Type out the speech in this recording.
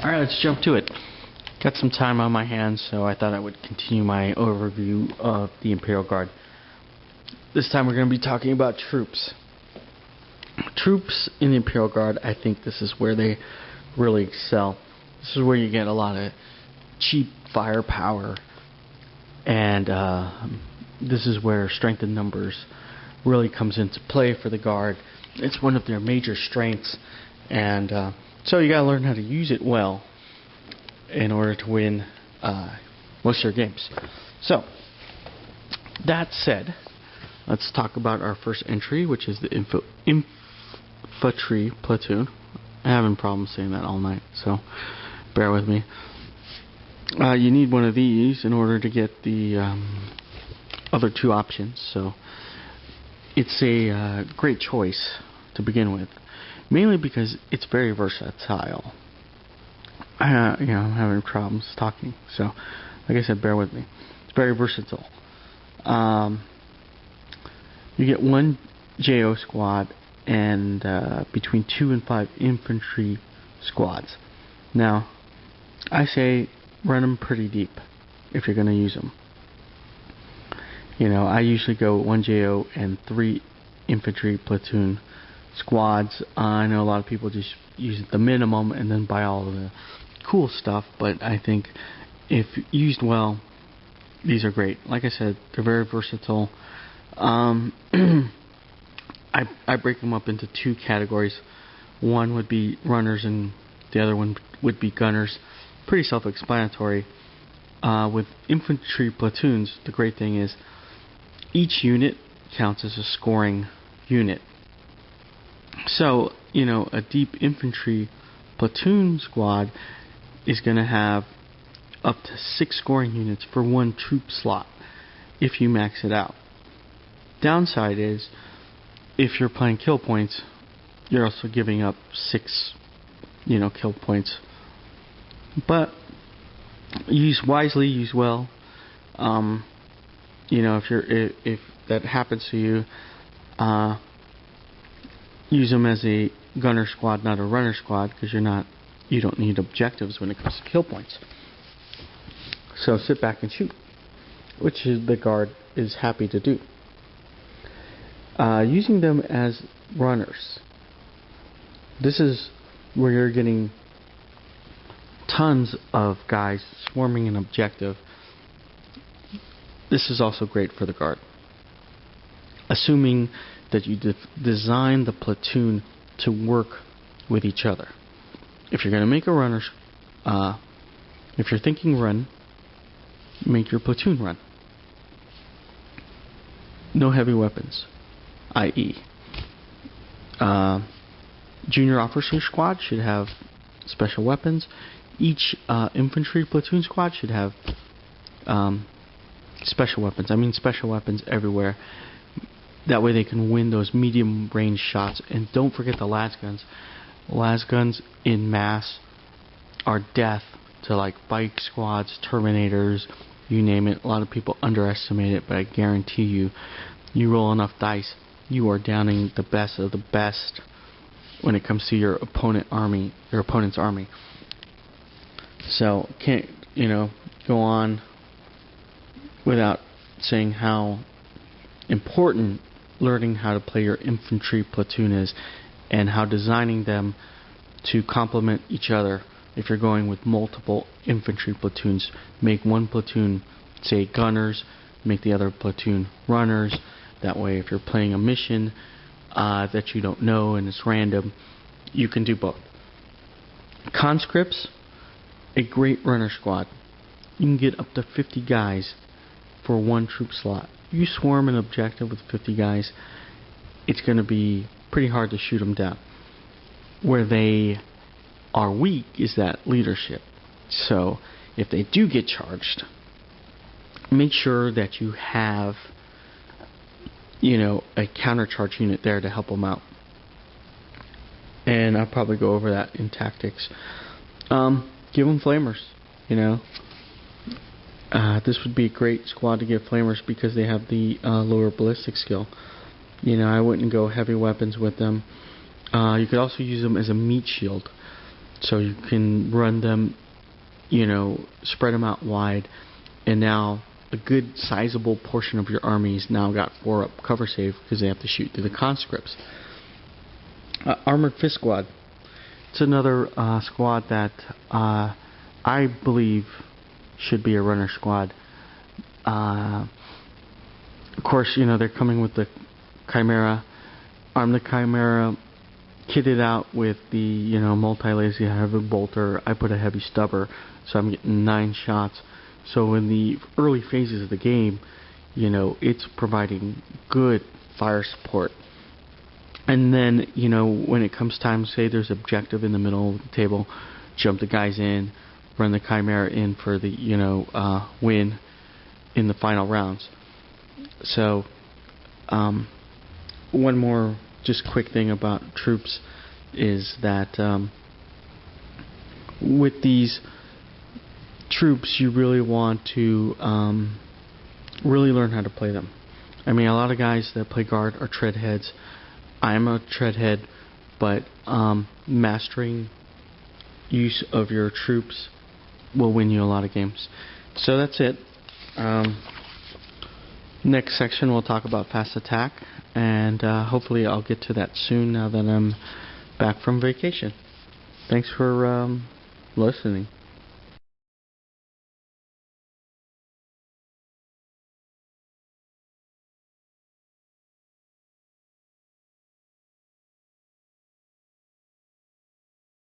Alright, let's jump to it. Got some time on my hands, so I thought I would continue my overview of the Imperial Guard. This time we're going to be talking about troops. Troops in the Imperial Guard, I think this is where they really excel. This is where you get a lot of cheap firepower, and this is where strength in numbers really comes into play for the Guard. It's one of their major strengths, and so you gotta learn how to use it well in order to win most of your games. So, that said, let's talk about our first entry, which is the Infantry platoon. I'm having problems saying that all night, so bear with me. You need one of these in order to get the other two options, so it's a great choice to begin with, mainly because it's very versatile. I'm having problems talking, so like I said, bear with me. It's very versatile. You get one JO squad and between 2 and 5 infantry squads. Now, I say run them pretty deep if you're going to use them. I usually go 1 JO and 3 infantry platoon squads. I know a lot of people just use the minimum and then buy all of the cool stuff, but I think if used well, these are great. Like I said, they're very versatile. I break them up into 2 categories. One would be runners and the other one would be gunners. Pretty self-explanatory. With infantry platoons, the great thing is each unit counts as a scoring unit. So, a deep infantry platoon squad is going to have up to 6 scoring units for 1 troop slot if you max it out. Downside is, if you're playing kill points, you're also giving up 6, kill points. But use wisely, use well. If that happens to you, use them as a gunner squad, not a runner squad, because you don't need objectives when it comes to kill points. So sit back and shoot, which is the Guard is happy to do. Using them as runners, this is where you're getting tons of guys swarming an objective. This is also great for the Guard, assuming that you design the platoon to work with each other. If you're going to make a runner, if you're thinking run, make your platoon run. No heavy weapons, i.e. Junior officer squad should have special weapons. Each infantry platoon squad should have special weapons. I mean special weapons everywhere. That way they can win those medium range shots. And don't forget the las guns. Las guns in mass are death to like bike squads, Terminators, you name it. A lot of people underestimate it, but I guarantee you, you roll enough dice, you are downing the best of the best when it comes to your opponent's army. So can't go on without saying how important learning how to play your infantry platoon is, and how designing them to complement each other. If you're going with multiple infantry platoons, make one platoon, say, gunners, make the other platoon runners. That way, if you're playing a mission that you don't know and it's random, you can do both. Conscripts, a great runner squad. You can get up to 50 guys for 1 troop slot. You swarm an objective with 50 guys, it's going to be pretty hard to shoot them down. Where they are weak is that leadership. So if they do get charged, make sure that you have a countercharge unit there to help them out. And I'll probably go over that in tactics. Give them flamers. This would be a great squad to give flamers because they have the lower ballistic skill. I wouldn't go heavy weapons with them. You could also use them as a meat shield. So you can run them, spread them out wide, and now a good sizable portion of your army's now got 4-up cover save because they have to shoot through the conscripts. Armored Fist Squad. It's another squad that I believe should be a runner squad. Of course, they're coming with the Chimera. Arm the Chimera, kitted out with the multi-lazy heavy bolter. I put a heavy stubber, so I'm getting 9 shots. So in the early phases of the game, it's providing good fire support. And then, when it comes time, say there's objective in the middle of the table, jump the guys in, run the Chimera in for the, win in the final rounds. So, one more just quick thing about troops is that with these troops, you really want to really learn how to play them. I mean, a lot of guys that play guard are tread heads. I'm a tread head, but mastering use of your troops will win you a lot of games. So that's it. Next section we'll talk about fast attack, and hopefully I'll get to that soon now that I'm back from vacation. Thanks for listening.